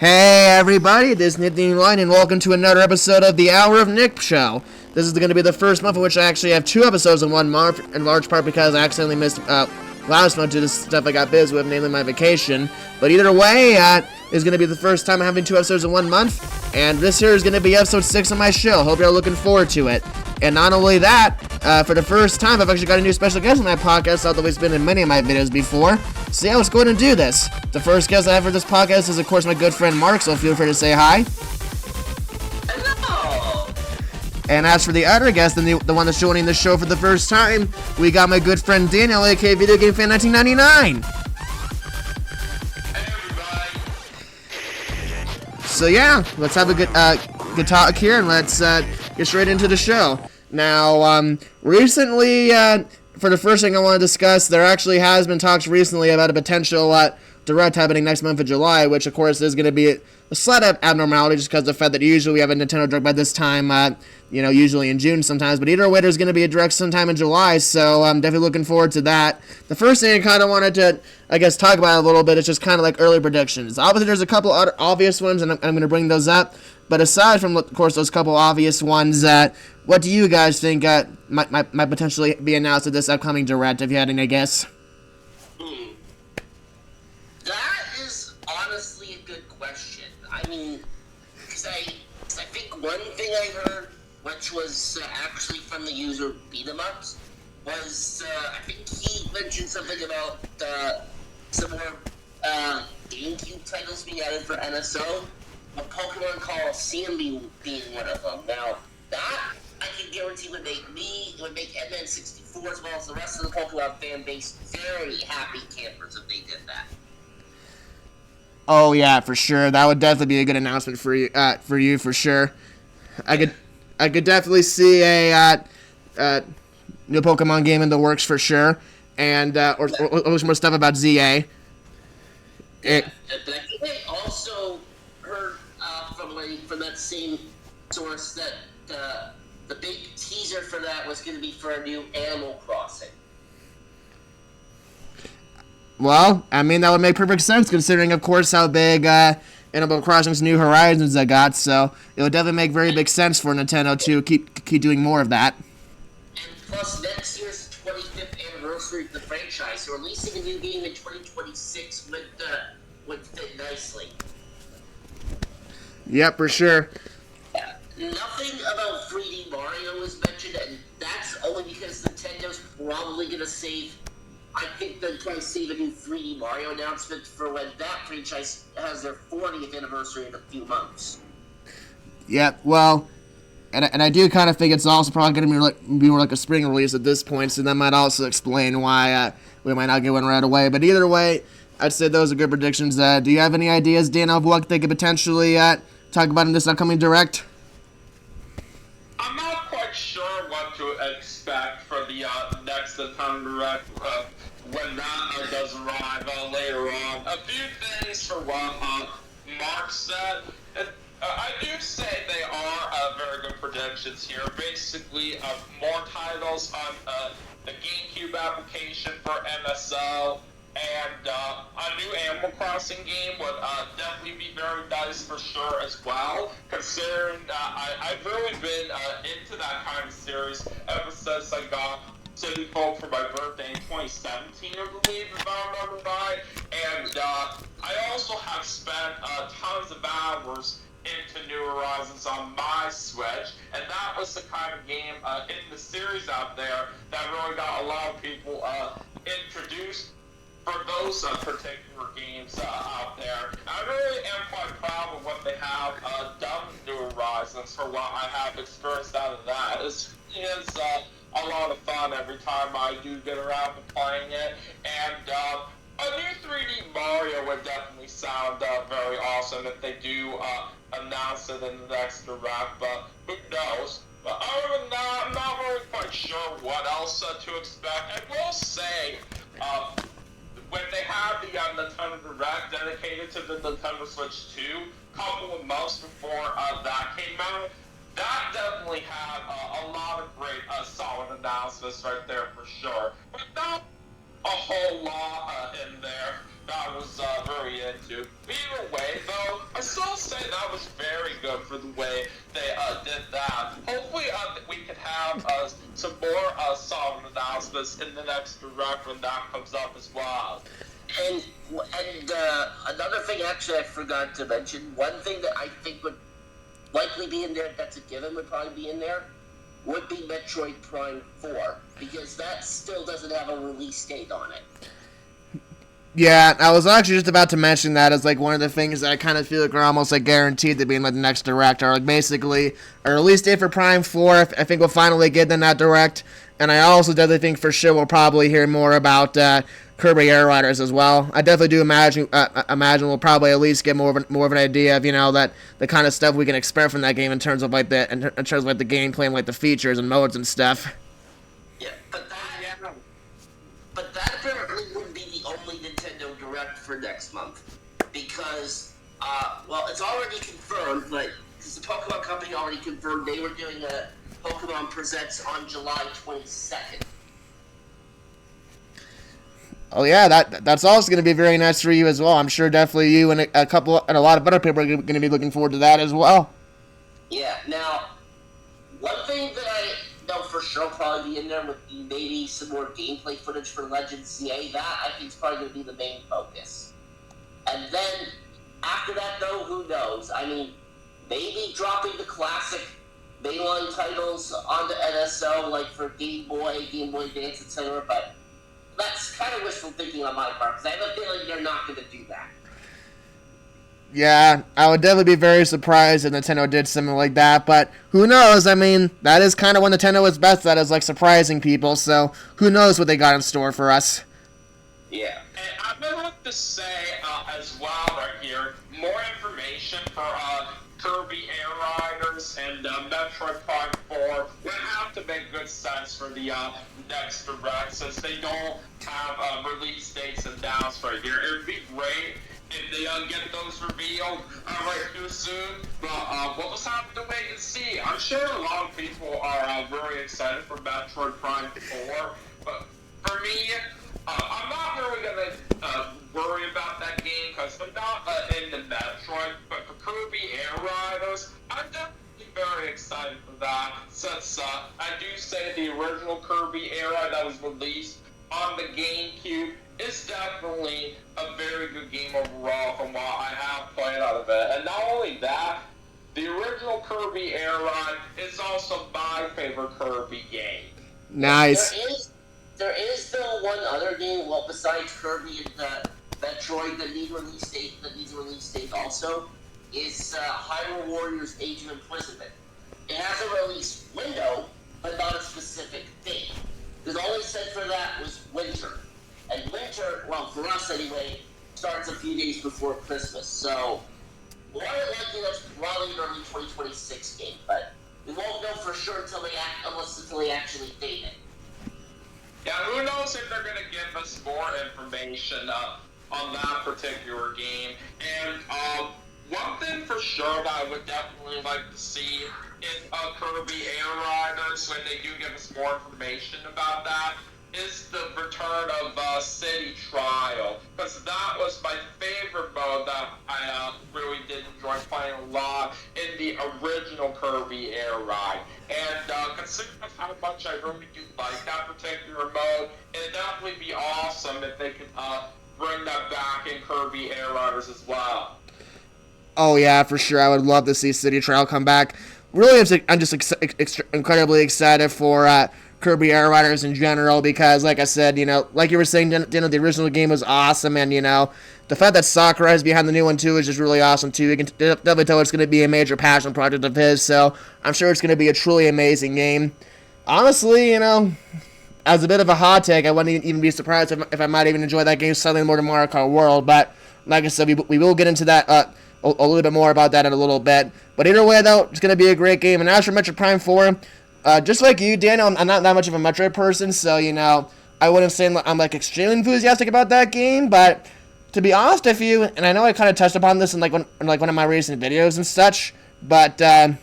Hey everybody, this is Nick and welcome to another episode of the Hour of Nick Show. This is going to be the first month in which I actually have 2 episodes in 1 month, in large part because I accidentally missed last month due to stuff I got busy with, namely my vacation. But either way, it's going to be the first time I'm having 2 episodes in 1 month, and this here is going to be episode 6 of my show. Hope you're looking forward to it. And not only that, for the first time, I've actually got a new special guest on my podcast, although he's been in many of my videos before. So yeah, let's go ahead and do this. The first guest I have for this podcast is, of course, my good friend Mark, so feel free to say hi. Hello! And as for the other guest, and the one that's joining the show for the first time, we got my good friend Daniel AKA VideoGameFan1999. Hey everybody! So yeah, let's have a good talk here, and let's get straight into the show. Now, recently, for the first thing I want to discuss, there actually has been talks recently about a potential direct happening next month of July, which of course is going to be a slight abnormality just because of the fact that usually we have a Nintendo Direct by this time, usually in June sometimes, but either way there's going to be a Direct sometime in July, so I'm definitely looking forward to that. The first thing I kind of wanted to, talk about a little bit is just kind of like early predictions. Obviously there's a couple other obvious ones, and I'm going to bring those up, but aside from, of course, those couple obvious ones, what do you guys think might potentially be announced at this upcoming Direct, if you had any guess? That is honestly a good question. I mean, because I think one thing I heard, which was actually from the user Beat-em-Ups, was, I think he mentioned something about some more GameCube titles being added for NSO, a Pokemon Coliseum being one of them. Now, that I can guarantee would make N64 as well as the rest of the Pokemon fan base very happy campers if they did that. Oh yeah, for sure. That would definitely be a good announcement for you, for sure. I could definitely see a new Pokemon game in the works for sure, and or some more stuff about ZA. But I think I also heard from that same source that the big teaser for that was going to be for a new Animal Crossing. Well, I mean, that would make perfect sense considering, of course, how big Animal Crossing's New Horizons got, so it would definitely make very big sense for Nintendo to keep doing more of that. And plus, next year's 25th anniversary of the franchise, so releasing a new game in 2026 would fit nicely. Yep, for sure. Nothing about 3D Mario was mentioned, and that's only because Nintendo's probably going to save... I think they'll try to save a new 3D Mario announcement for when that franchise has their 40th anniversary in a few months. Yeah, well, and I do kind of think it's also probably going to be more like a spring release at this point, so that might also explain why we might not get one right away. But either way, I'd say those are good predictions. Do you have any ideas, Dan, of what they could potentially talk about in this upcoming Direct? I'm not quite sure what to expect for the next Nintendo Direct when that does arrive later on. A few things for what Mark said. I do say they are very good predictions here. Basically, more titles on the GameCube application for NSO, and a new Animal Crossing game would definitely be very nice for sure as well, considering I've really been into that kind of series ever since I got City Folk for my birthday in 2017, I believe, if I remember right. And I also have spent tons of hours into New Horizons on my Switch, and that was the kind of game in the series out there that really got a lot of people introduced for those particular games out there. I really am quite proud of what they have done with New Horizons for what I have experienced out of that. It's a lot of fun every time I do get around to playing it, and a new 3D Mario would definitely sound very awesome if they do announce it in the next Direct, but who knows? But other than that, I'm not really quite sure what else to expect. I will say, when they had the Nintendo Direct dedicated to the Nintendo Switch 2, a couple of months before that came out, that definitely had a lot of great solid announcements right there for sure. But not a whole lot in there that I was very into. Either way, though, I still say that was very good for the way they did that. Hopefully we could have some more song announcements in the next direct when that comes up as well. And another thing, actually, I forgot to mention, one thing that I think would likely be in there, that's a given, would probably be in there, would be Metroid Prime 4, because that still doesn't have a release date on it. Yeah, I was actually just about to mention that as like one of the things that I kind of feel like are almost like guaranteed to be in like the next direct, or like basically a release date for Prime 4. I think we'll finally get in that direct, and I also definitely think for sure we'll probably hear more about Kirby Air Riders as well. I definitely do imagine we'll probably at least get more of an idea of that the kind of stuff we can expect from that game in terms of like the gameplay and like the features and modes and stuff. Yeah, but that apparently wouldn't be the only Nintendo Direct for next month, because it's already confirmed, but because the Pokemon Company already confirmed they were doing a Pokemon Presents on July 22nd. Oh yeah, that's also going to be very nice for you as well. I'm sure definitely you and a lot of other people are going to be looking forward to that as well. Yeah. Now, one thing that I know for sure will probably be in there would be maybe some more gameplay footage for Legends CA. That I think is probably going to be the main focus. And then after that, though, who knows? I mean, maybe dropping the classic mainline titles onto NSO, like for Game Boy Advance, etc. But that's kind of wishful thinking on my part, because I have a feeling they're not going to do that. Yeah, I would definitely be very surprised if Nintendo did something like that, but who knows? I mean, that is kind of what Nintendo is best at, is like surprising people, so who knows what they got in store for us. Yeah. And I'm going to have to say as well right here, more information for Kirby Air Riders and Metroid Prime 4 would have to make good sense for the next direct, since they don't have release dates announced right here. It would be great if they get those revealed right too soon, but we'll just have to wait and see. I'm sure a lot of people are very excited for Metroid Prime 4, but for me, I'm not really going to worry about that game, because I'm not into Metroid, but for Kirby Air Riders, I'm definitely very excited for that, since I do say the original Kirby Air Ride that was released on the GameCube is definitely a very good game overall from what I have played out of it. And not only that, the original Kirby Air Ride is also my favorite Kirby game. Nice. There is though one other game, well, besides Kirby and Metroid that needs a release date also, is Hyrule Warriors Age of Imprisonment. It has a release window, but not a specific date. The only said for that was winter. And winter, well, for us anyway, starts a few days before Christmas. So, more than likely that's probably an early 2026 game, but we won't know for sure until they actually date it. Yeah, who knows if they're going to give us more information on that particular game. And one thing for sure that I would definitely like to see in Kirby Air Riders, when they do give us more information about that, is the return of City Trial, because that was my favorite mode that I really did enjoy playing a lot in the original Kirby Air Ride. And considering how much I really do like that particular mode, it'd definitely be awesome if they could bring that back in Kirby Air Riders as well. Oh yeah, for sure. I would love to see City Trial come back. Really, I'm just incredibly excited for Kirby Air Riders in general, because, like I said, like you were saying, Daniel, the original game was awesome, and, the fact that Sakurai is behind the new one, too, is just really awesome, too. You can definitely tell it's going to be a major passion project of his, so I'm sure it's going to be a truly amazing game. Honestly, as a bit of a hot take, I wouldn't even be surprised if I might even enjoy that game slightly more than Mario Kart World, but, like I said, we will get into that a little bit more about that in a little bit. But either way, though, it's going to be a great game. And as for Metroid Prime 4, just like you, Daniel, I'm not that much of a Metroid person, so, I wouldn't say I'm, extremely enthusiastic about that game, but to be honest with you, and I know I kind of touched upon this in, one of my recent videos and such, but there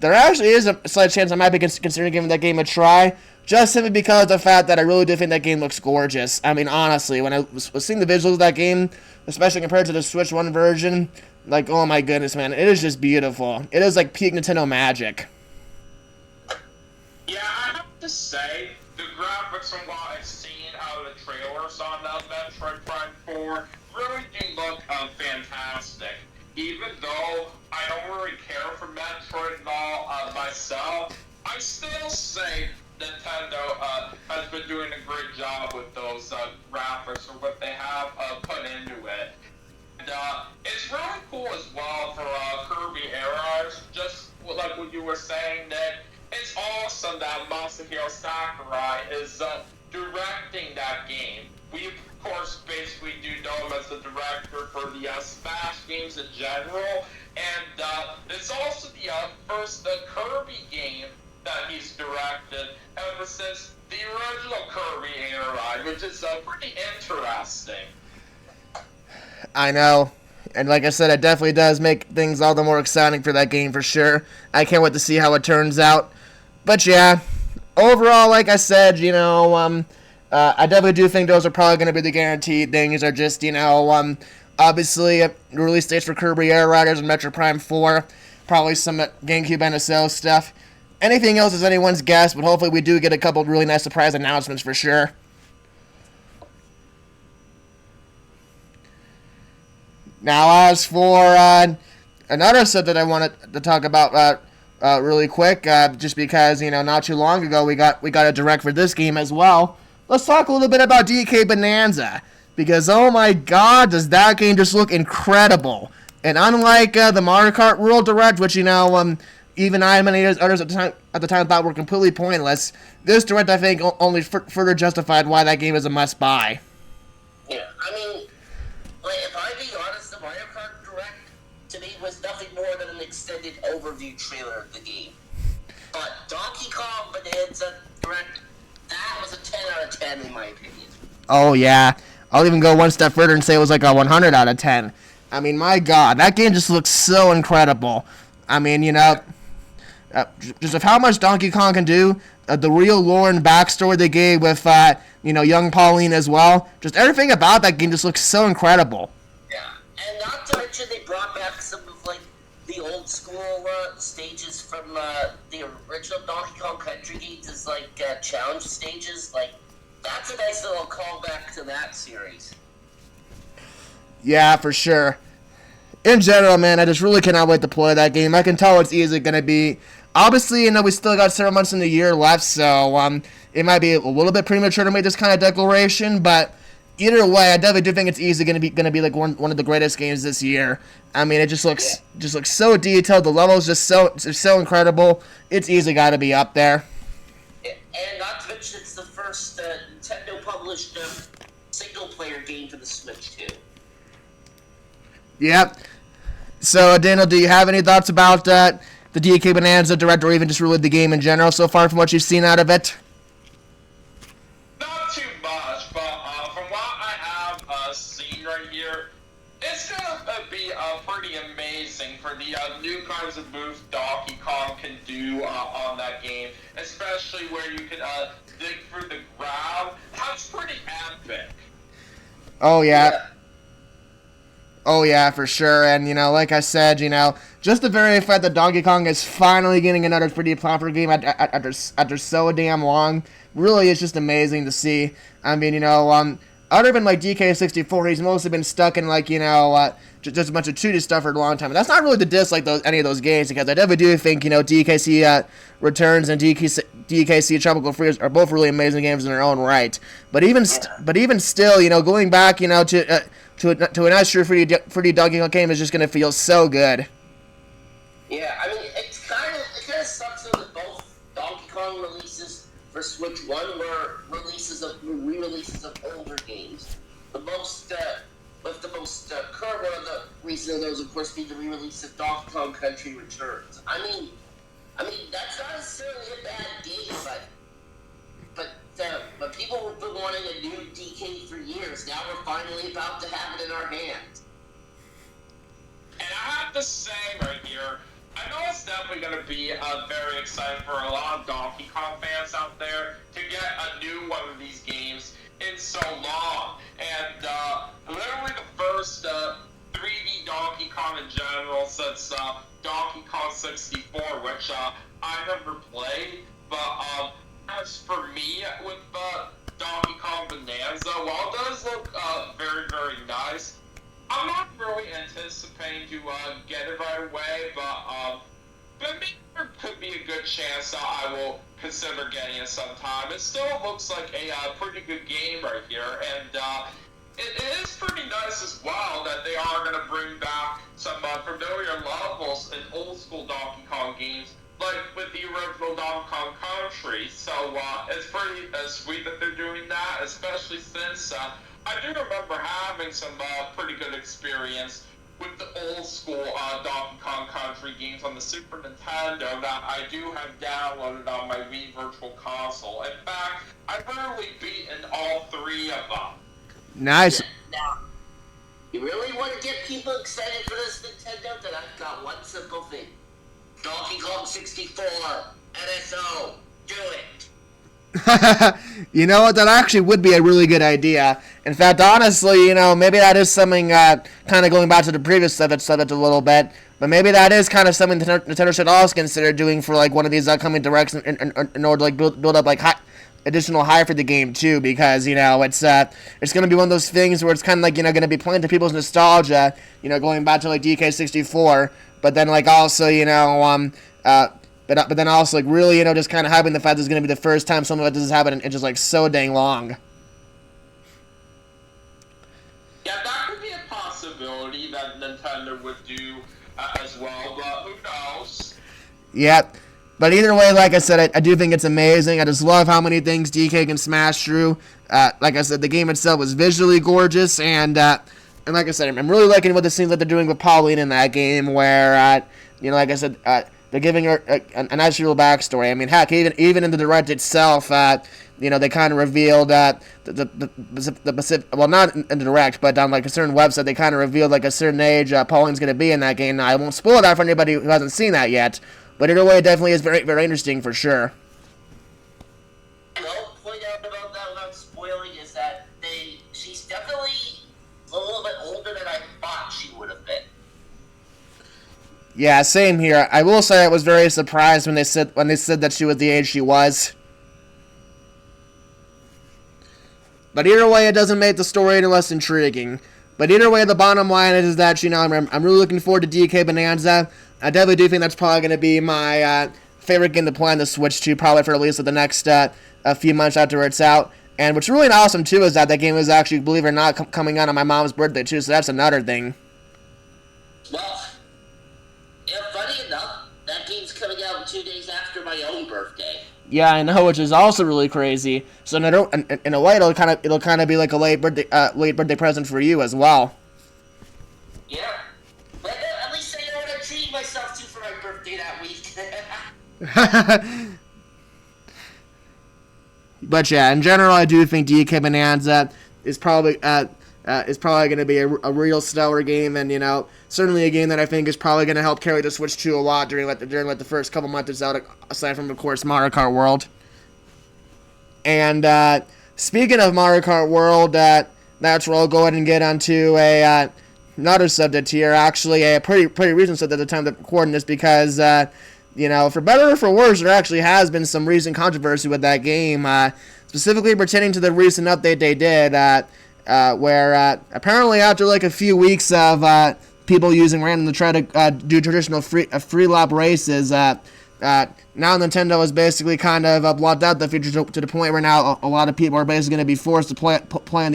actually is a slight chance I might be considering giving that game a try, just simply because of the fact that I really do think that game looks gorgeous. I mean, honestly, when I was seeing the visuals of that game, especially compared to the Switch 1 version. Like, oh my goodness, man, it is just beautiful. It is like peak Nintendo magic. Yeah, I have to say, the graphics from what I've seen out of the trailers on Metroid Prime 4 really do look fantastic. Even though I don't really care for Metroid at all myself, I still say Nintendo has been doing a great job with those graphics or what they have put into it. And it's really cool as well for Kirby Air Eyes, just like what you were saying, that it's awesome that Masahiro Sakurai is directing that game. We, of course, basically do know him as the director for the Smash games in general, and it's also the first Kirby game that he's directed ever since the original Kirby Air Ride, which is pretty interesting. I know. And like I said, it definitely does make things all the more exciting for that game for sure. I can't wait to see how it turns out. But yeah, overall, like I said, you know, I definitely do think those are probably going to be the guaranteed things. Are just, you know, obviously release dates for Kirby Air Riders and Metro Prime 4. Probably some GameCube NSO stuff. Anything else is anyone's guess, but hopefully we do get a couple really nice surprise announcements for sure. Now, as for another subject I wanted to talk about really quick, just because, you know, not too long ago we got a direct for this game as well. Let's talk a little bit about DK Bonanza, because oh my god, does that game just look incredible! And unlike the Mario Kart World Direct, which, you know, even I and many others at the time thought were completely pointless, this Direct, I think, only further justified why that game is a must-buy. Yeah, I mean, like, if I be honest, the Mario Kart Direct, to me, was nothing more than an extended overview trailer of the game. But Donkey Kong Bonanza Direct, that was a 10 out of 10 in my opinion. Oh, yeah. I'll even go one step further and say it was like a 100 out of 10. I mean, my god, that game just looks so incredible. I mean, you know, just of how much Donkey Kong can do, the real lore and backstory they gave with, you know, young Pauline as well. Just everything about that game just looks so incredible. Yeah, and not to mention they brought back some of, like, the old school stages from the original Donkey Kong Country games as, like, challenge stages. Like, that's a nice little callback to that series. Yeah, for sure. In general, man, I just really cannot wait to play that game. I can tell it's easily going to be. Obviously, you know, we still got several months in the year left, so it might be a little bit premature to make this kind of declaration, but either way, I definitely do think it's easily going to be like one of the greatest games this year. I mean, it just looks so detailed. The levels just so incredible. It's easily got to be up there. And not to mention, it's the first Nintendo published single-player game for the Switch too. Yep. So, Daniel, do you have any thoughts about the DK Bonanza Direct, or even just really the game in general so far from what you've seen out of it? Not too much, but from what I have seen right here, it's gonna be pretty amazing for the new kinds of moves Donkey Kong can do on that game, especially where you can dig through the ground. That's pretty epic. Oh, yeah. Oh, yeah, for sure. And, you know, like I said, you know, just the very fact that Donkey Kong is finally getting another 3D platform game after so damn long really is just amazing to see. I mean, you know, other than, like, DK64, he's mostly been stuck in, like, you know, just a bunch of 2D stuff for a long time. And that's not really to diss, like, any of those games, because I definitely do think, you know, DKC Returns and DKC Tropical Freeze are both really amazing games in their own right. But even still, you know, going back, you know, to a nice true 3D Donkey Kong game is just going to feel so good. Yeah, I mean, it kind of sucks that both Donkey Kong releases for Switch 1 were re-releases of older games. The most current one of the recent of those, of course, being the re-release of Donkey Kong Country Returns. I mean, that's not necessarily a bad game, but people have been wanting a new DK for years. Now we're finally about to have it in our hands. And I have to say right here, I know it's definitely going to be very exciting for a lot of Donkey Kong fans out there to get a new one of these games in so long. And literally the first 3D Donkey Kong in general since Donkey Kong 64, which I never played. But as for me, with Donkey Kong Bonanza, while it does look very, very nice, I'm not really anticipating to get it right away, but maybe there could be a good chance that I will consider getting it sometime. It still looks like a pretty good game right here, and it is pretty nice as well that they are going to bring back some familiar levels in old school Donkey Kong games, like with the original Donkey Kong Country. So it's pretty sweet that they're doing that, especially since I do remember having some pretty good experience with the old school Donkey Kong Country games on the Super Nintendo that I do have downloaded on my Wii Virtual Console. In fact, I've barely beaten all 3 of them. Nice. Now, you really want to get people excited for this Nintendo? Then I've got one simple thing. Donkey Kong 64, NSO, do it. You know what? That actually would be a really good idea. In fact, honestly, you know, maybe that is something, kind of going back to the previous subject a little bit, but maybe that is kind of something Nintendo should also consider doing for, like, one of these upcoming directs in order to, like, build up, like, additional hype for the game, too, because, you know, it's going to be one of those things where it's kind of, like, you know, going to be playing to people's nostalgia, you know, going back to, like, DK64, but then, like, also, you know, But then also, like, really, you know, just kind of hyping the fact that it's going to be the first time something like this has happened in just, like, so dang long. Yeah, that could be a possibility that Nintendo would do as well, but who knows? Yep. But either way, like I said, I do think it's amazing. I just love how many things DK can smash through. Like I said, the game itself was visually gorgeous, and like I said, I'm really liking what it seems like they're doing with Pauline in that game, where, you know, like I said, they're giving her a nice little backstory. I mean, heck, even in the direct itself, you know, they kind of revealed the Pacific, well, not in the direct, but on, like, a certain website, they kind of revealed, like, a certain age Pauline's going to be in that game. Now, I won't spoil that for anybody who hasn't seen that yet, but either way, it definitely is very, very interesting for sure. I'll point out about that without spoiling is that she's definitely a little bit older than I thought she would have been. Yeah, same here. I will say I was very surprised when they said that she was the age she was. But either way, it doesn't make the story any less intriguing. But either way, the bottom line is that, you know, I'm really looking forward to DK Bonanza. I definitely do think that's probably going to be my favorite game to play on the Switch too, probably for at least the next a few months after it's out. And what's really awesome too is that game is actually, believe it or not, coming out on my mom's birthday too. So that's another thing. Well, yeah, funny enough, that game's coming out 2 days after my own birthday. Yeah, I know, which is also really crazy. So in a way, it'll kind of be like a late birthday present for you as well. Yeah, but at least I know what I'm treating myself to for my birthday that week. But yeah, in general, I do think DK Bonanza is probably going to be a real stellar game, and, you know, certainly a game that I think is probably going to help carry the Switch 2 a lot during the first couple months it's out, aside from, of course, Mario Kart World. And speaking of Mario Kart World, that's where I'll go ahead and get onto another subject here. Actually, a pretty recent subject at the time of recording this, because you know, for better or for worse, there actually has been some recent controversy with that game, specifically pertaining to the recent update they did, where apparently after like a few weeks of people using random to try to do traditional free lap races, now Nintendo has basically kind of blocked out the feature to the point where now a lot of people are basically going to be forced to play on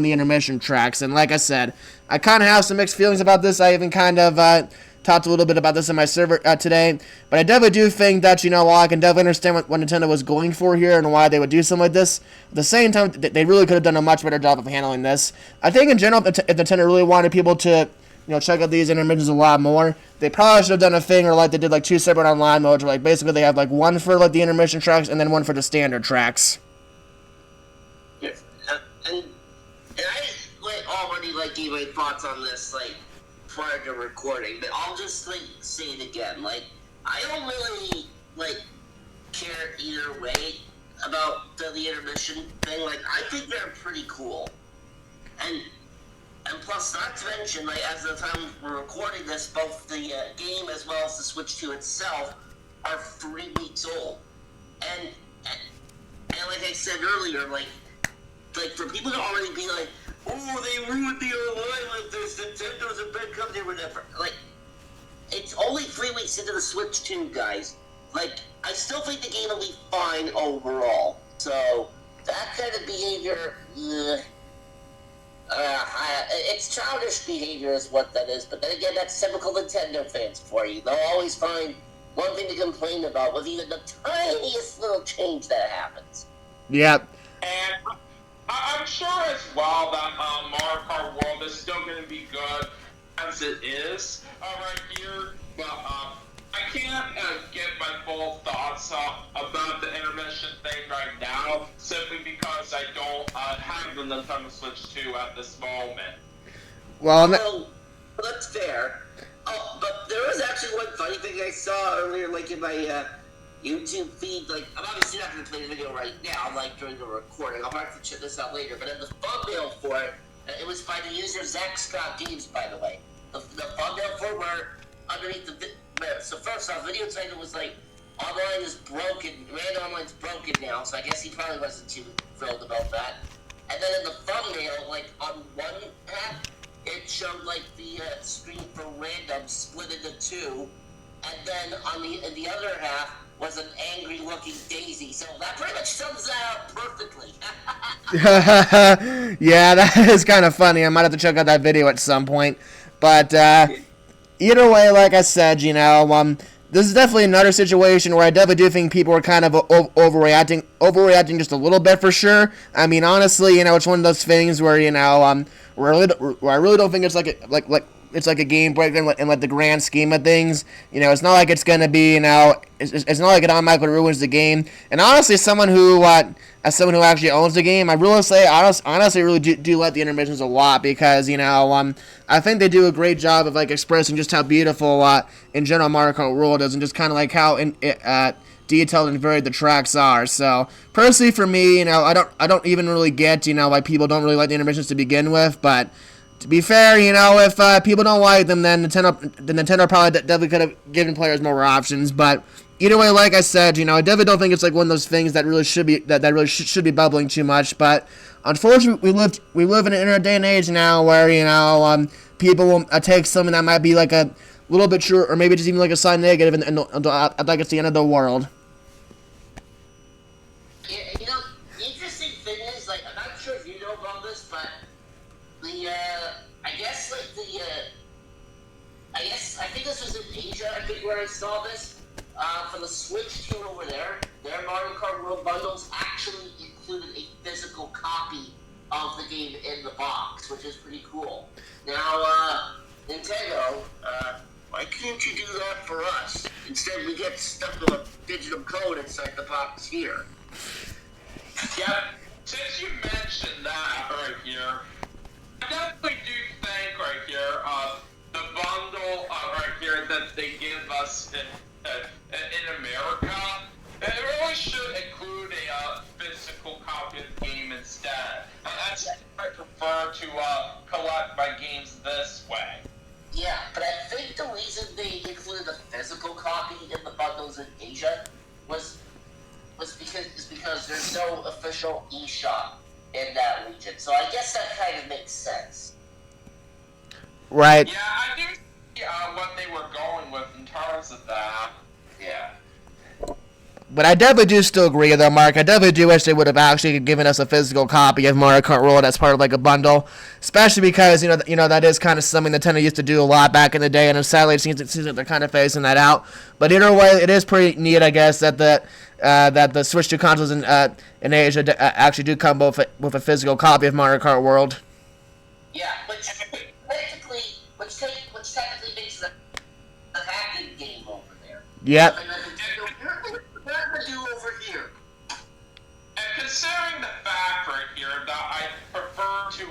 the intermission tracks. And like I said, I kind of have some mixed feelings about this. I even kind of talked a little bit about this in my server today, but I definitely do think that, you know, while I can definitely understand what Nintendo was going for here and why they would do something like this, at the same time, they really could have done a much better job of handling this. I think in general, if Nintendo really wanted people to, you know, check out these intermissions a lot more, they probably should have done a thing, or like they did like 2 separate online modes, where like basically they have like one for like the intermission tracks and then one for the standard tracks. Yes. And I already like gave my thoughts on this like prior to recording, but I'll just like say it again. Like, I don't really like care either way about the intermission thing. Like, I think they're pretty cool, and And plus, not to mention, like, as of the time we're recording this, both the game as well as the Switch 2 itself are 3 weeks old. And like I said earlier, like for people to already be like, oh, they ruined the online with this, Nintendo's a bad company or whatever. Like, it's only 3 weeks into the Switch 2, guys. Like, I still think the game will be fine overall. So, that kind of behavior, it's childish behavior is what that is. But then again, that's typical Nintendo fans for you. They'll always find one thing to complain about with even the tiniest little change that happens. Yep. And I'm sure as well that Mario Kart World is still going to be good as it is right here. But I can't get my full thoughts about the intermission thing right now, simply because I don't have the Nintendo Switch 2 at this moment. Well, that's fair. Oh, but there was actually one funny thing I saw earlier, like in my YouTube feed. Like, I'm obviously not going to play the video right now, like during the recording. I'll have to check this out later. But in the thumbnail for it, it was by the user Zach Scott Games, by the way. The thumbnail for it were underneath the. So first off, video title was like, online is broken. Rand Online's broken now. So I guess he probably wasn't too thrilled about that. And then in the thumbnail, like on one half, it showed like the screen for random split into 2, and then on the other half was an angry looking Daisy. So that pretty much sums that up perfectly. Yeah, that is kind of funny. I might have to check out that video at some point. But either way, like I said, this is definitely another situation where I definitely do think people are kind of overreacting just a little bit for sure. I mean, honestly, it's one of those things where where I really don't think it's it's like a game breaker in like the grand scheme of things. It's not like it's gonna be it's not like it automatically ruins the game. And honestly, as someone who actually owns the game, I honestly really do like the intermissions a lot because I think they do a great job of like expressing just how beautiful in general Mario Kart World is, and just kind of like how detailed and varied the tracks are. So personally, for me, I don't even really get why people don't really like the intermissions to begin with. But to be fair, if people don't like them, then Nintendo probably definitely could have given players more options. But either way, like I said, I definitely don't think it's like one of those things that really should be bubbling too much. But unfortunately, we live in an day and age now where people will take something that might be like a little bit true, or maybe just even like a side negative, and like it's the end of the world. Yeah, the interesting thing is, like, I'm not sure if you know about this, but I think this was in Asia, I think, where I saw this. For the Switch 2 over there, their Mario Kart World bundles actually included a physical copy of the game in the box, which is pretty cool. Now, Nintendo, why can't you do that for us? Instead, we get stuck with a digital code inside the box here. Yeah, since you mentioned that right here, I definitely do think right here, the bundle right here that they give us in America, it really should include a physical copy of the game instead. That's why I prefer to collect my games this way. Yeah, but I think the reason they included a physical copy in the bundles in Asia was because there's no official eShop in that region. So I guess that kind of makes sense. Right. Yeah, I do see what they were going with in terms of that. Yeah. But I definitely do still agree, though, Mark. I definitely do wish they would have actually given us a physical copy of Mario Kart World as part of like a bundle, especially because that is kind of something Nintendo used to do a lot back in the day, and sadly it seems like they're kind of phasing that out. But either way, it is pretty neat, I guess, that the Switch 2 consoles in Asia actually do come both with a physical copy of Mario Kart World. Yeah, which technically makes it a hacking game over there. Yep. Do over here. And considering the fact right here that I prefer to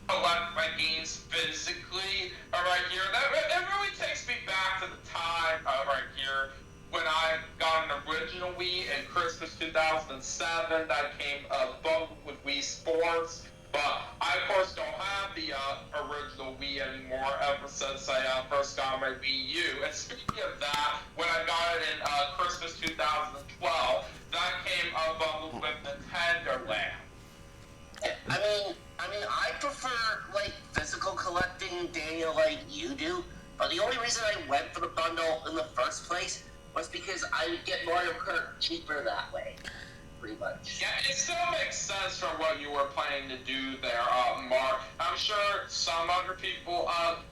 collect my games physically right here, it really takes me back to the time right here when I got an original Wii in Christmas 2007 that came bundled with Wii Sports. But I I, of course, don't have the original Wii anymore ever since I first got my Wii U. And speaking of that, when I got it in Christmas 2012, that came bundled with Nintendo Land. I prefer, like, physical collecting, Daniel, like you do. But the only reason I went for the bundle in the first place was because I would get Mario Kart cheaper that way. Pretty much. Yeah, it still makes sense for what you were planning to do there, Mark. I'm sure some other people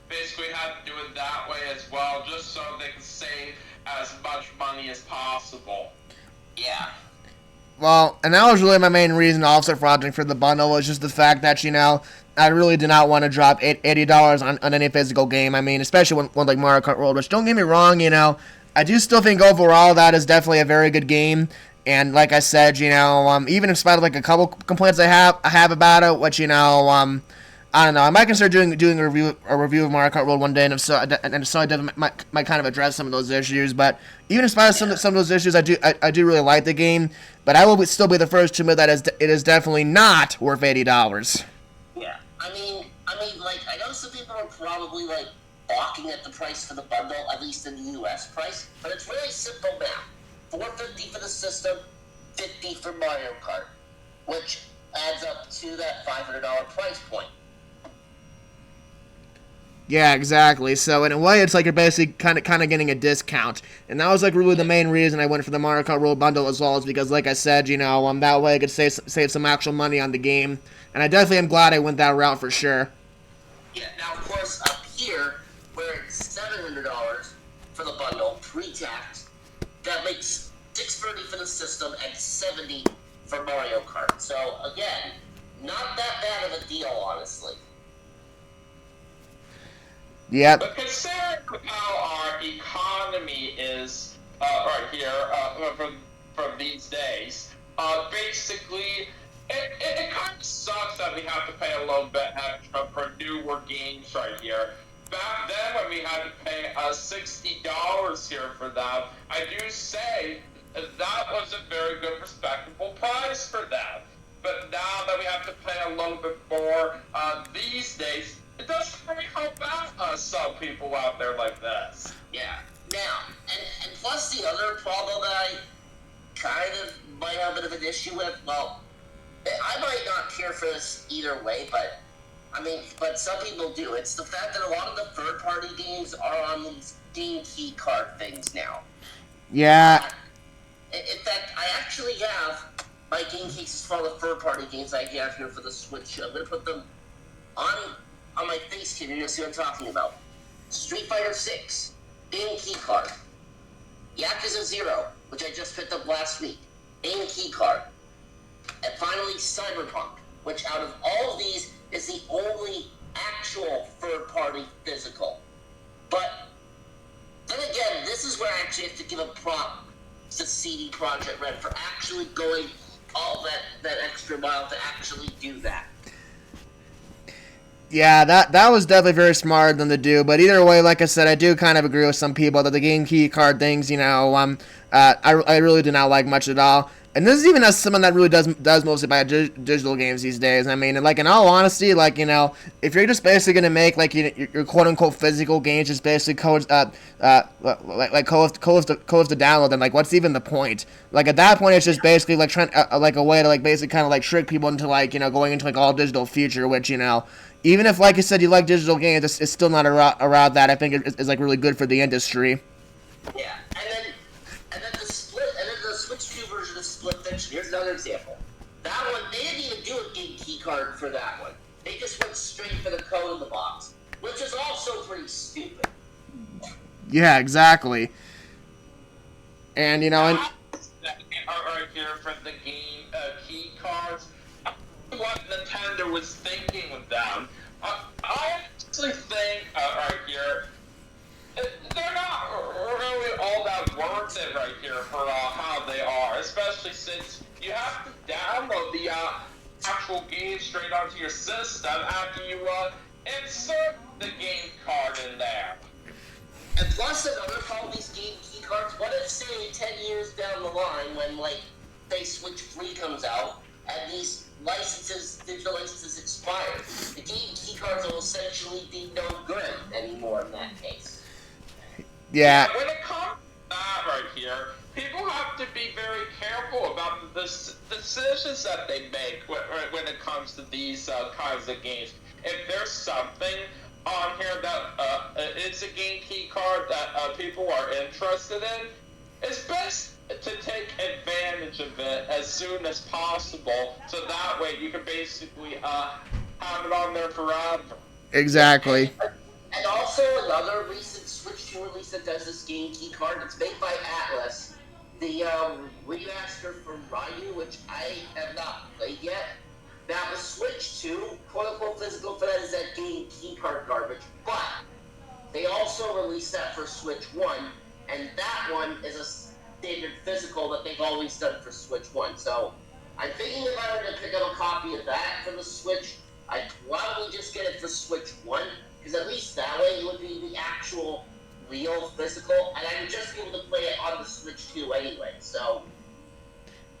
basically had to do it that way as well, just so they can save as much money as possible. Yeah. Well, and that was really my main reason also for opting for the bundle, was just the fact that, you know, I really did not want to drop $80 on any physical game. I mean, especially one like Mario Kart World, which, don't get me wrong, you know, I do still think overall that is definitely a very good game. And like I said, you know, even in spite of like a couple complaints I have about it, which, you know, I don't know, I might consider doing a review of Mario Kart World one day, and if so, I definitely might kind of address some of those issues. But even in spite of some of those issues, I do really like the game. But I will still be the first to admit that it is definitely not worth $80. Yeah, I mean, like, I know some people are probably like balking at the price for the bundle, at least in the U.S. price, but it's really simple math. $450 for the system, $50 for Mario Kart, which adds up to that $500 price point. Yeah, exactly. So in a way, it's like you're basically kind of getting a discount, and that was like really the main reason I went for the Mario Kart World bundle as well, is because, like I said, you know, that way I could save some actual money on the game, and I definitely am glad I went that route for sure. Yeah. Now, of course, up here where it's $700 for the bundle pre-tax, that makes $630 for the system and $70 for Mario Kart. So again, not that bad of a deal, honestly. Yep. But considering how our economy is right here from these days, basically, it kind of sucks that we have to pay a little bit extra for newer games right here. Back then, when we had to pay $60 here for them, I do say that was a very good, respectable price for them. But now that we have to pay a little bit more these days, it doesn't really help out some people out there like this. Yeah. Now, and plus the other problem that I kind of might have a bit of an issue with, well, I might not care for this either way, but but some people do. It's the fact that a lot of the third-party games are on these game key card things now. Yeah. In fact, I actually have my game cases for all the third-party games I have here for the Switch. I'm going to put them on my face here. You're going to see what I'm talking about. Street Fighter 6, game key card. Yakuza 0, which I just picked up last week, game key card. And finally, Cyberpunk, which out of all of these is the only actual third-party physical. But then again, this is where I actually have to give a prop to CD Projekt Red for actually going all that extra mile to actually do that. Yeah, that was definitely very smart of them to do. But either way, like I said, I do kind of agree with some people that the game key card things, you know, I really do not like much at all. And this is even as someone that really does mostly buy digital games these days. I mean, like, in all honesty, like, you know, if you're just basically gonna make like your quote unquote physical games just basically codes codes to download, then like what's even the point? Like at that point, it's just basically like trying like a way to like basically kind of like trick people into like, you know, going into like all digital future, which, you know, even if like you said you like digital games, it's still not a route that I think is like really good for the industry. Yeah, and then the Switch 2 version of Split Fiction. Here's another example. That one, they didn't even do a game key card for that one. They just went straight for the code in the box, which is also pretty stupid. Yeah, exactly. And you know, right here for the game key cards, what Nintendo was thinking with them. I actually think right here, they're not really all that worth it right here for how they are, especially since you have to download the actual game straight onto your system after you insert the game card in there. And plus another problem with these game key cards, what if, say, 10 years down the line when, like, say, Switch 3 comes out, and these digital licenses expire, the game keycards will essentially be no good anymore in that case. Yeah. When it comes to that right here, people have to be very careful about the decisions that they make when it comes to these kinds of games. If there's something on here that it's a game key card that people are interested in, it's best to take advantage of it as soon as possible, so that way you can basically have it on there forever. Exactly. And also another recent Switch 2 release that does this game key card, it's made by Atlas. The remaster for Ryu, which I have not played yet. Now the Switch 2, quote-unquote physical for that is that game key card garbage, but they also released that for Switch 1, and that one is a standard physical that they've always done for Switch 1. So I'm thinking if I were to pick up a copy of that for the Switch, I'd probably just get it for Switch 1, because at least that way it would be the actual real physical, and I would just be able to play it on the Switch 2 anyway, so...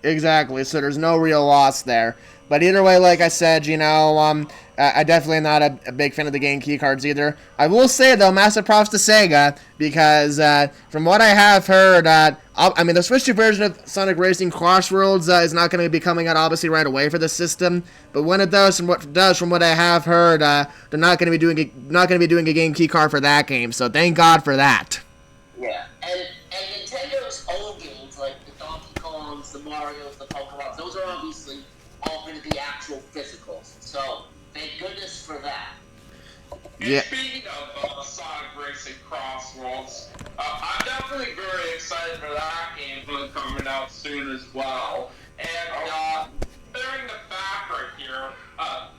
Exactly, so there's no real loss there. But either way, like I said, you know, I definitely am not a big fan of the game keycards either. I will say, though, massive props to Sega, because from what I have heard, I mean, the Switch 2 version of Sonic Racing Crossworlds is not going to be coming out, obviously, right away for the system. But when it does, from what I have heard, they're not going to be doing a game keycard for that game. So thank God for that. Yeah, and Nintendo's own games, like the Donkey Kongs, the Marios, the Pokémon, those are obviously all going to be actual physicals. So, thank goodness for that. Yeah. And speaking of Sonic Racing Crossworlds, I'm definitely very excited for that game coming out soon as well. And bearing the fact right here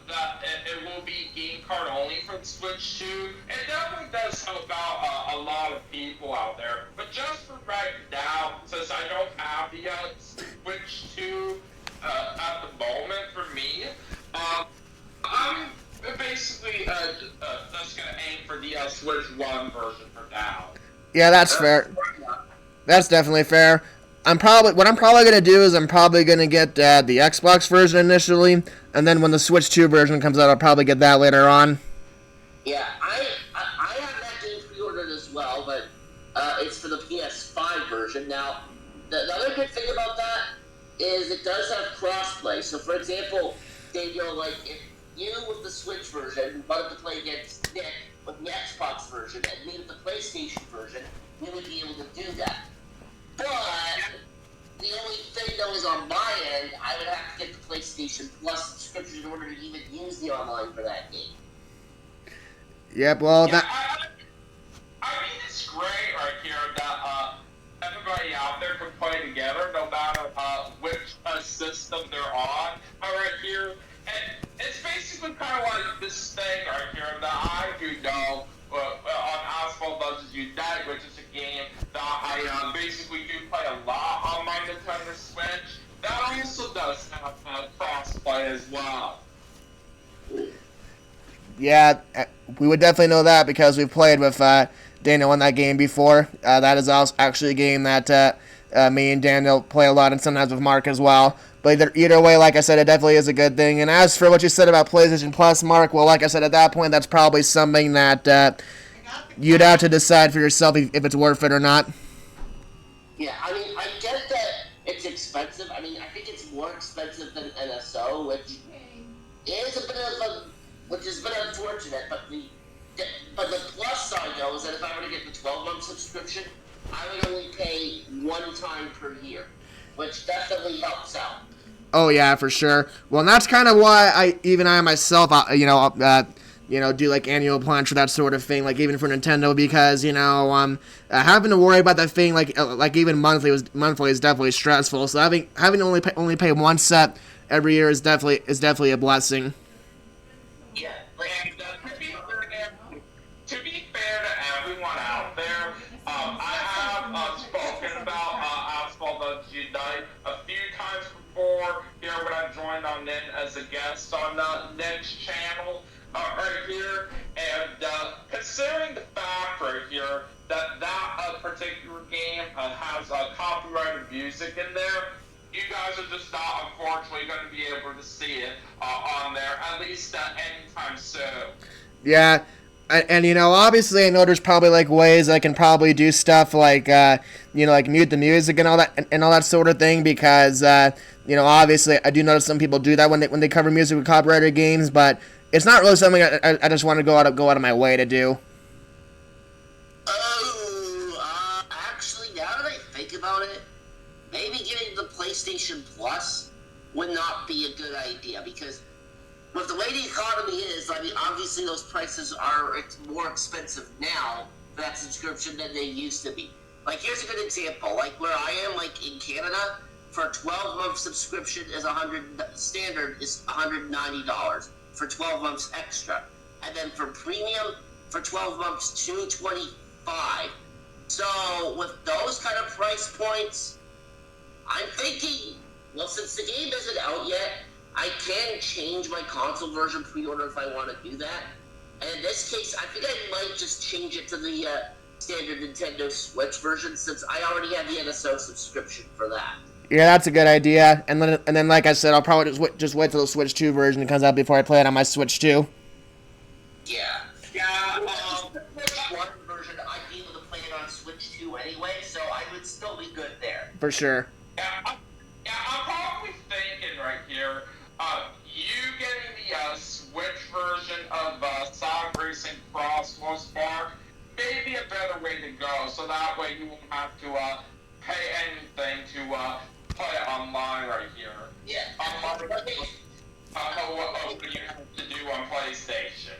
that it will be game card only for the Switch 2, it definitely does help out a lot of people out there. But just for right now, since I don't have the Switch 2 at the moment for me, I'm basically just going to aim for the Switch 1 version for now. Yeah, that's fair. That's definitely fair. What I'm probably gonna do is I'm probably gonna get the Xbox version initially, and then when the Switch 2 version comes out, I'll probably get that later on. Yeah, I have that game pre-ordered as well, but it's for the PS5 version. Now, the other good thing about that is it does have crossplay. So, for example, Daniel, like if you with the Switch version wanted to play against Nick with the Xbox version and me with the PlayStation version, we would be able to do that. But the only thing though is on my end, I would have to get the PlayStation Plus subscription in order to even use the online for that game. Yep, well, yeah, I mean, it's great right here that everybody out there can play together, no matter which system they're on. Right here, and it's basically kind of like this thing right here that I do know on Asphalt vs. Unite, which is a game that I basically do play a lot on my Nintendo Switch. That also does have cross-play as well. Yeah, we would definitely know that because we've played with Daniel on that game before. That is also actually a game that me and Daniel play a lot, and sometimes with Mark as well. But either way, like I said, it definitely is a good thing. And as for what you said about PlayStation Plus, Mark, well, like I said, at that point, that's probably something that you'd have to decide for yourself if it's worth it or not. Yeah, I mean, I get that it's expensive. I mean, I think it's more expensive than NSO, which is a bit of which has been unfortunate. But the plus side though is that if I were to get the 12-month subscription, I would only pay one time per year, which definitely helps out. Oh yeah, for sure. Well, and that's kind of why I myself, do like annual plans for that sort of thing, like even for Nintendo, because having to worry about that thing like even monthly is definitely stressful. So having to only pay one set every year is definitely a blessing. Yeah, and to be fair to everyone out there, I have spoken about Asphalt vs. Unite a few times before here when I joined on Nin as a guest on Nin's channel right here, and considering the fact right here that particular game has copyrighted music in there, you guys are just not, unfortunately, going to be able to see it on there, at least anytime soon. Yeah. And obviously, I know there's probably like ways I can probably do stuff like, like mute the music and all that sort of thing because, obviously, I do notice some people do that when they cover music with copyrighted games, but it's not really something I just want to go out of my way to do. Oh, actually, now that I think about it, maybe getting the PlayStation Plus would not be a good idea because with the way the economy is, I mean, obviously those prices are more expensive now for that subscription than they used to be. Like, here's a good example. Like, where I am, like, in Canada, for a 12-month subscription standard is $190 for 12 months extra. And then for premium, for 12 months, $225. So, with those kind of price points, I'm thinking, well, since the game isn't out yet, I can change my console version pre-order if I want to do that. And in this case, I think I might just change it to the standard Nintendo Switch version since I already have the NSO subscription for that. Yeah, that's a good idea. And then like I said, I'll probably just wait till the Switch 2 version comes out before I play it on my Switch 2. Yeah. Yeah, The Switch 1 version, I'd be able to play it on Switch 2 anyway, so I would still be good there. For sure. Yeah, I'm probably thinking right here, you getting the Switch version of Sonic Racing Cross Most Spark may be a better way to go, so that way you won't have to pay anything to play it online right here. Yeah. What you have to do on PlayStation.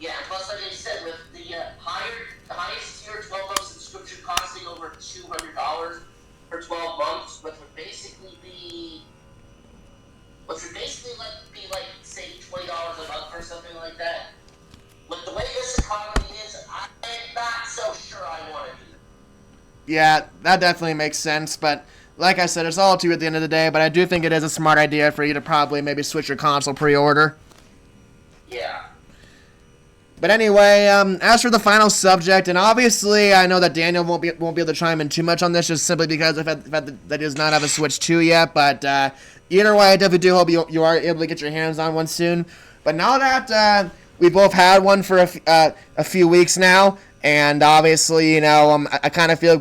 Yeah, plus like I said, with the highest tier 12-month subscription costing over $200 for 12 months, which would basically be like say $20 a month or something like that. With the way this economy is, I'm not so sure I want to do it. Yeah, that definitely makes sense, but like I said, it's all to you at the end of the day, but I do think it is a smart idea for you to probably maybe switch your console pre-order. Yeah. But anyway, as for the final subject, and obviously I know that Daniel won't be able to chime in too much on this just simply because of the fact that he does not have a Switch 2 yet, but either way, I definitely do hope you are able to get your hands on one soon. But now that we both had one for a few weeks now, and obviously, I kind of feel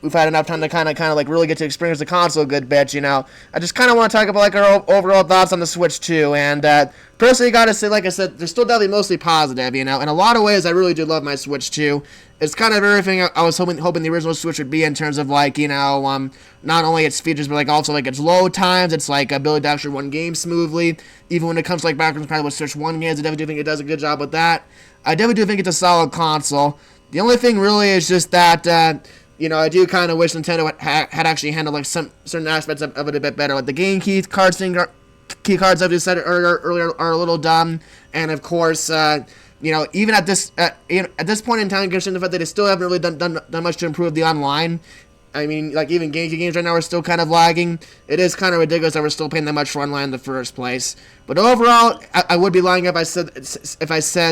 we've had enough time to kind of like really get to experience the console a good bit, I just kind of want to talk about like our overall thoughts on the Switch 2, and personally, gotta say, like I said, they're still definitely mostly positive, In a lot of ways, I really do love my Switch 2. It's kind of everything I was hoping the original Switch would be in terms of like, not only its features, but like also like its load times, its like ability to actually run games smoothly, even when it comes to like backwards compatible with Switch 1 games. I definitely do think it does a good job with that. I definitely do think it's a solid console. The only thing really is just that, I do kind of wish Nintendo had actually handled like some certain aspects of it a bit better. Like the game key cards, as I said earlier, are a little dumb, and of course, even at this point in time, considering the fact that they still haven't really done much to improve the online. I mean, like even GameCube games right now are still kind of lagging. It is kind of ridiculous that we're still paying that much for online in the first place. But overall, I would be lying if I said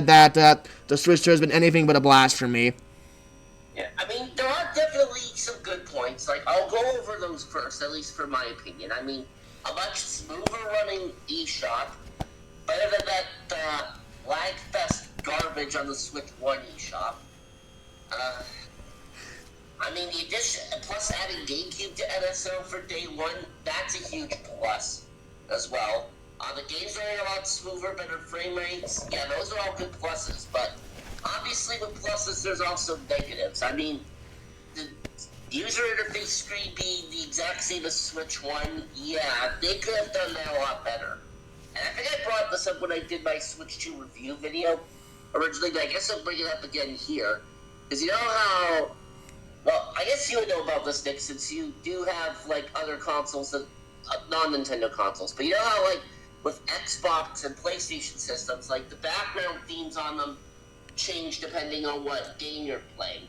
that the Switch 2 has been anything but a blast for me. Yeah, I mean, there are definitely some good points. Like, I'll go over those first, at least for my opinion. I mean, a much smoother running eShop, better than that lag-fest garbage on the Switch 1 eShop. I mean, the addition, plus adding GameCube to NSO for day one, that's a huge plus as well. The game's running a lot smoother, better frame rates. Yeah, those are all good pluses, but obviously with pluses, there's also negatives. I mean, the user interface screen being the exact same as Switch 1, yeah, they could have done that a lot better. And I think I brought this up when I did my Switch 2 review video originally, but I guess I'll bring it up again here. Because you know how... Well, I guess you would know about this, Nick, since you do have, like, other consoles, that non-Nintendo consoles. But you know how, like, with Xbox and PlayStation systems, like, the background themes on them change depending on what game you're playing.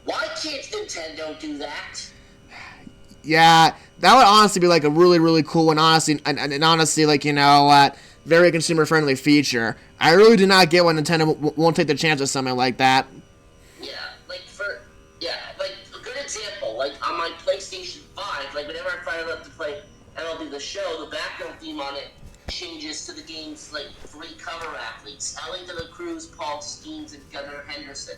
Why can't Nintendo do that? Yeah, that would honestly be, like, a really, really cool one, honestly, and honestly, like, very consumer-friendly feature. I really do not get why Nintendo won't take the chance of something like that. Like, a good example, like, on my PlayStation 5, like, whenever I fire up to play MLB The Show, the background theme on it changes to the game's like 3 cover athletes: Ellie De La Cruz, Paul Skeens, and Gunnar Henderson.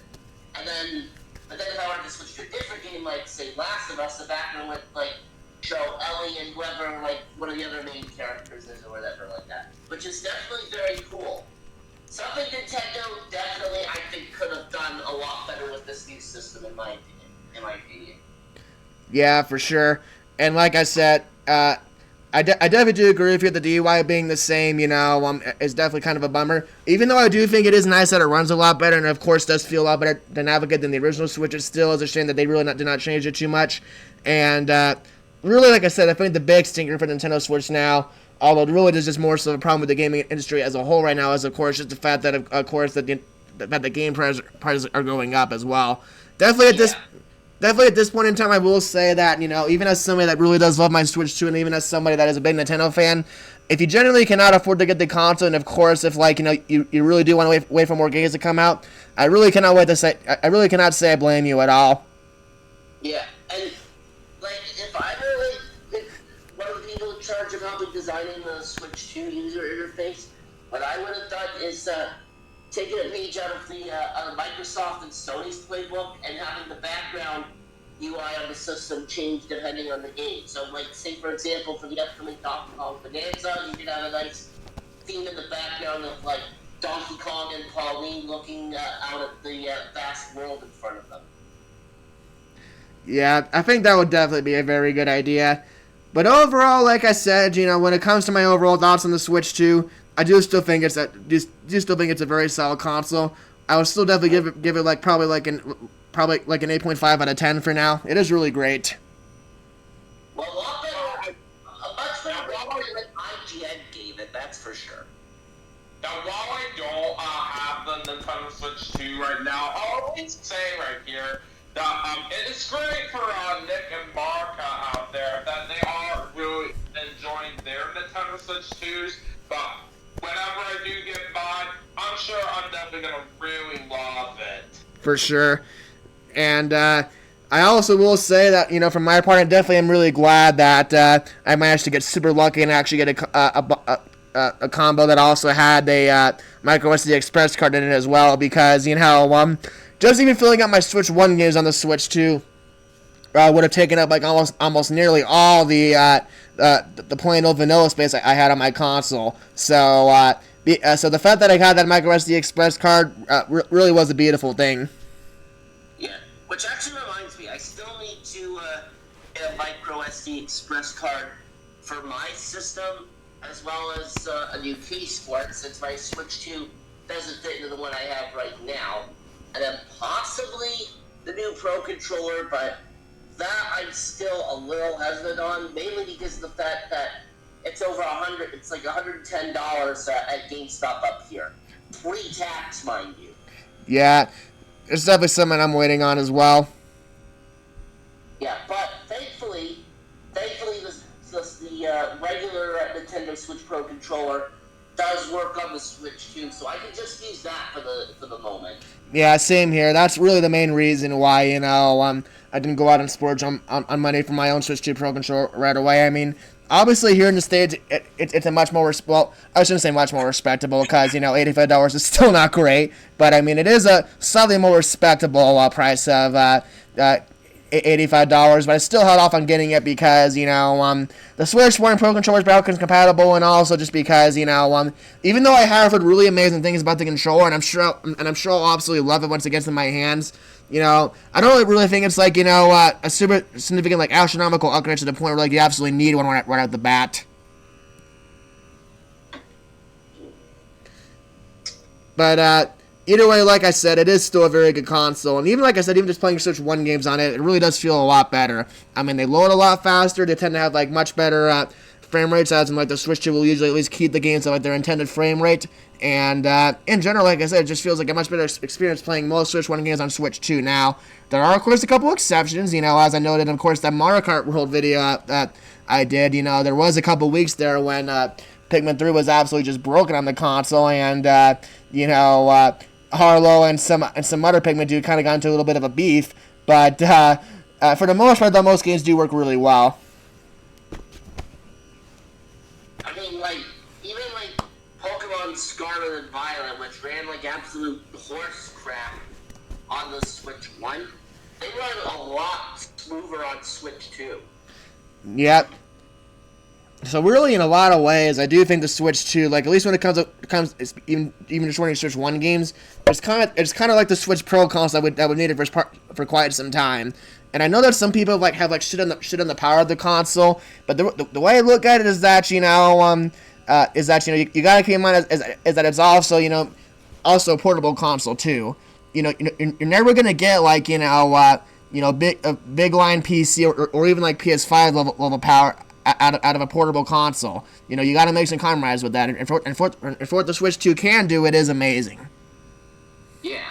But then if I wanted to switch to a different game, like say Last of Us, the background would like show Ellie and whoever like one of the other main characters is or whatever like that, which is definitely very cool. Something Nintendo definitely I think could have done a lot better with this new system, in my opinion. Yeah, for sure. And like I said, I definitely do agree with you. The DUI being the same, is definitely kind of a bummer. Even though I do think it is nice that it runs a lot better, and of course does feel a lot better to navigate than the original Switch. It still is a shame that they really did not change it too much. And really, like I said, I think the big stinker for Nintendo Switch now, although it really is just more so a problem with the gaming industry as a whole right now, is of course just the fact that that the game prices are going up as well. Definitely at this point in time, I will say that, even as somebody that really does love my Switch 2, and even as somebody that is a big Nintendo fan, if you generally cannot afford to get the console, and of course, if you really do want to wait for more games to come out, I really cannot say I blame you at all. Yeah, and if I were one of the people in charge of helping designing the Switch 2 user interface, what I would have done is taking a page out of the Microsoft and Sony's playbook and having the background UI on the system change depending on the game. So, say for example, for the upcoming Donkey Kong Bonanza, you could have a nice theme in the background of Donkey Kong and Pauline looking out at the vast world in front of them. Yeah, I think that would definitely be a very good idea. But overall, like I said, when it comes to my overall thoughts on the Switch 2, I do still think it's a very solid console. I would still definitely give it probably like an 8.5 out of 10 for now. It is really great. Well, a lot better, a much better rating than IGN gave it, that's for sure. Now, while I don't have the Nintendo Switch 2 right now, I'll always say right here that it is great for Nick and Mark out there that they are really enjoying their Nintendo Switch 2s, but whenever I do get mine, I'm sure I'm definitely going to really love it. For sure. And I also will say that, from my part, I definitely am really glad that I managed to get super lucky and actually get a combo that also had a micro SD Express card in it as well, because, just even filling out my Switch 1 games on the Switch 2 would have taken up almost nearly all the plain old vanilla space I had on my console. So so the fact that I had that micro SD Express card really was a beautiful thing. Yeah, which actually reminds me, I still need to get a micro SD Express card for my system, as well as a new case for it, since my Switch 2 doesn't fit into the one I have right now. And then possibly the new Pro Controller, but that I'm still a little hesitant on, mainly because of the fact that it's over $100. It's like $110 at GameStop up here, pre-tax, mind you. Yeah, it's definitely something I'm waiting on as well. Yeah, but thankfully, the regular Nintendo Switch Pro Controller does work on the Switch too, so I can just use that for the moment. Yeah, same here. That's really the main reason why, I didn't go out and splurge on money for my own Switch 2 Pro Controller right away. I mean, obviously here in the States, it's a much more, I shouldn't say much more respectable, because, $85 is still not great, but I mean, it is a slightly more respectable price of $85, but I still held off on getting it because, the Switch weren't Pro Controllers backwards compatible, and also just because, even though I have heard really amazing things about the controller, and I'm sure I'll absolutely love it once it gets in my hands, I don't really think it's a super significant, astronomical upgrade to the point where you absolutely need one right out the bat. But either way, like I said, it is still a very good console, and even like I said, even just playing Switch 1 games on it, it really does feel a lot better. I mean, they load a lot faster, they tend to have much better frame rates, as in the Switch 2 will usually at least keep the games at their intended frame rate, and in general, like I said, it just feels like a much better experience playing most Switch 1 games on Switch 2 now. There are, of course, a couple exceptions, as I noted, of course, that Mario Kart World video that I did, there was a couple weeks there when Pikmin 3 was absolutely just broken on the console, and, Harlow and some other Pikmin do kind of got into a little bit of a beef, but for the most part, though, most games do work really well. Scarlet and Violet, which ran like absolute horse crap on the Switch 1, they run a lot smoother on Switch 2. Yep. So really, in a lot of ways, I do think the Switch 2, like at least when it comes even just running Switch 1 games, it's kind of like the Switch Pro console that would need it for quite some time. And I know that some people have shit on the power of the console, but the way I look at it is that you gotta keep in mind is that it's also also a portable console too. You're never gonna get a big line PC or even like PS5 level power out of a portable console. You got to make some compromise with that, and for what the Switch 2 can do, it is amazing. Yeah,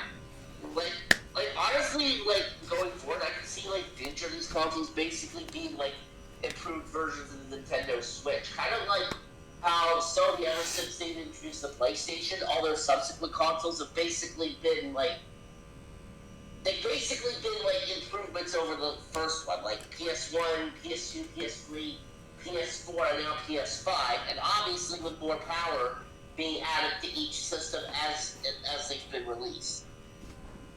like honestly, going forward, I can see each of these consoles basically being improved versions of the Nintendo Switch, kind of like how Sony, ever since they've introduced the PlayStation, all their subsequent consoles have basically been improvements over the first one, like PS1, PS2, PS3, PS4, and now PS5, and obviously with more power being added to each system as they've been released.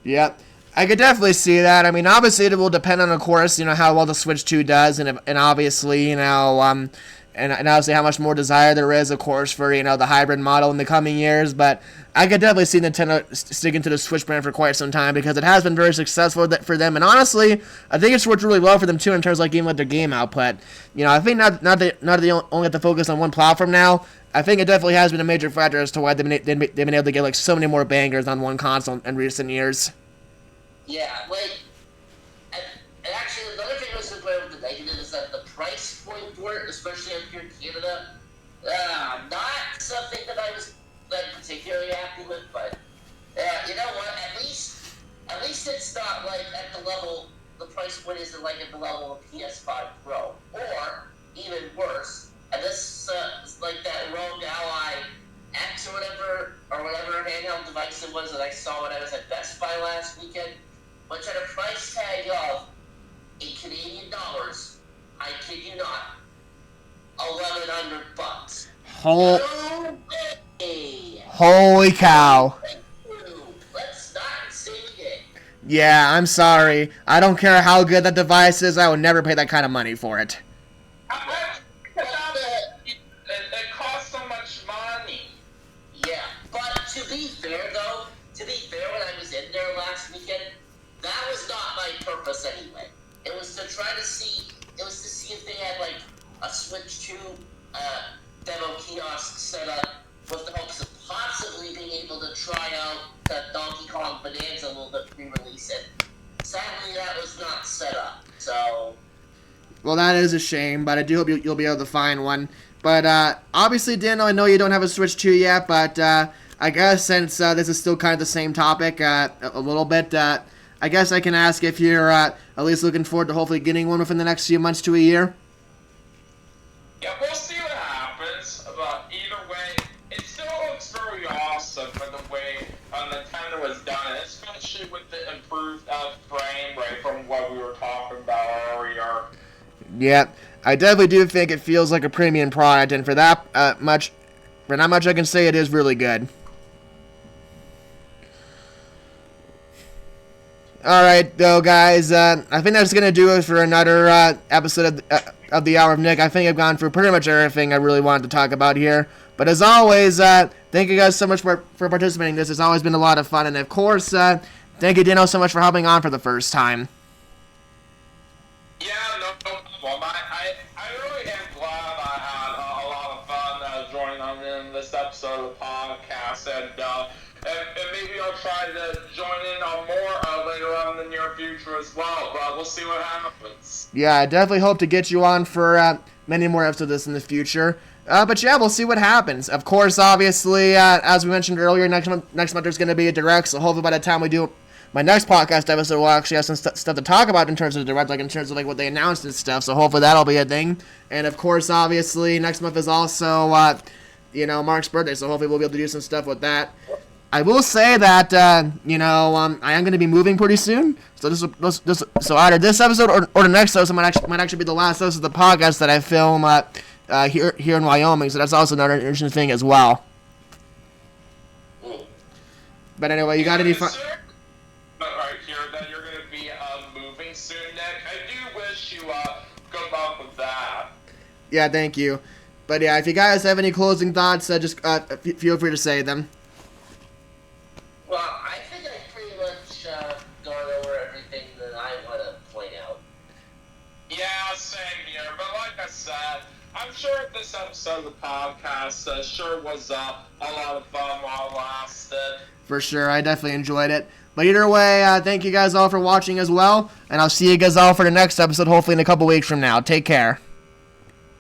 Yep. I could definitely see that. I mean, obviously it will depend on, of course, how well the Switch 2 does, and obviously, and obviously how much more desire there is, of course, for the hybrid model in the coming years. But I could definitely see Nintendo sticking to the Switch brand for quite some time because it has been very successful for them, and honestly, I think it's worked really well for them too in terms of even with their game output. I think not that they only have to focus on one platform now. I think it definitely has been a major factor as to why they've been able to get so many more bangers on one console in recent years. Yeah, and actually another thing I was going to put with the negative is that the price point for it, especially up here in Canada, not something that I was particularly happy with, but you know what, at least it's not at the level, the price point isn't at the level of PS5 Pro, or even worse, and this is that Rogue Ally X or whatever handheld device it was that I saw when I was at Best Buy last weekend, which had a price tag of, in Canadian dollars, I kid you not, $1,100. No way! Holy cow! Let's not say it. Yeah, I'm sorry. I don't care how good that device is. I would never pay that kind of money for it. It costs so much money. Yeah, but to be fair, when I was in there last weekend, that was not my purpose anyway. It was to see if they had a Switch 2 demo kiosk set up with the hopes of possibly being able to try out the Donkey Kong Bonanza a little bit pre-release it. Sadly, that was not set up, so... Well, that is a shame, but I do hope you'll be able to find one. But obviously, Daniel, I know you don't have a Switch 2 yet, but I guess since this is still kind of the same topic a little bit, I guess I can ask if you're at least looking forward to hopefully getting one within the next few months to a year. Yeah, we'll see what happens, but either way, it still looks very awesome for the way Nintendo has done it, especially with the improved frame rate from what we were talking about earlier. Yeah, I definitely do think it feels like a premium product, and for that much I can say it is really good. Alright, though, guys, I think that's going to do it for another episode of the Hour of Nick. I think I've gone through pretty much everything I really wanted to talk about here. But as always, thank you guys so much for participating. This has always been a lot of fun. And, of course, thank you, Dino, so much for hopping on for the first time. Yeah, no problem. I really am glad I had a lot of fun joining on in this episode of the podcast. And maybe I'll try to join in on more later on in the near future as well, but we'll see what happens. Yeah, I definitely hope to get you on for many more episodes of this in the future. But yeah, we'll see what happens. Of course, obviously, as we mentioned earlier, next month there's going to be a Direct, so hopefully by the time we do my next podcast episode, we'll actually have some stuff to talk about in terms of the Direct, in terms of what they announced and stuff, so hopefully that'll be a thing. And of course, obviously, next month is also, Mark's birthday, so hopefully we'll be able to do some stuff with that. I will say that, I am going to be moving pretty soon. So so either this episode or the next episode might actually be the last episode of the podcast that I film here in Wyoming. So that's also another interesting thing as well. But anyway, you got any fun? I hear that you're going to be moving soon, Nick. I do wish you good luck with that. Yeah, thank you. But yeah, if you guys have any closing thoughts, just feel free to say them. Well, I think I pretty much gone over everything that I want to point out. Yeah, same here. But like I said, I'm sure this episode of the podcast sure was a lot of fun while it lasted. For sure, I definitely enjoyed it. But either way, thank you guys all for watching as well, and I'll see you guys all for the next episode, hopefully in a couple weeks from now. Take care.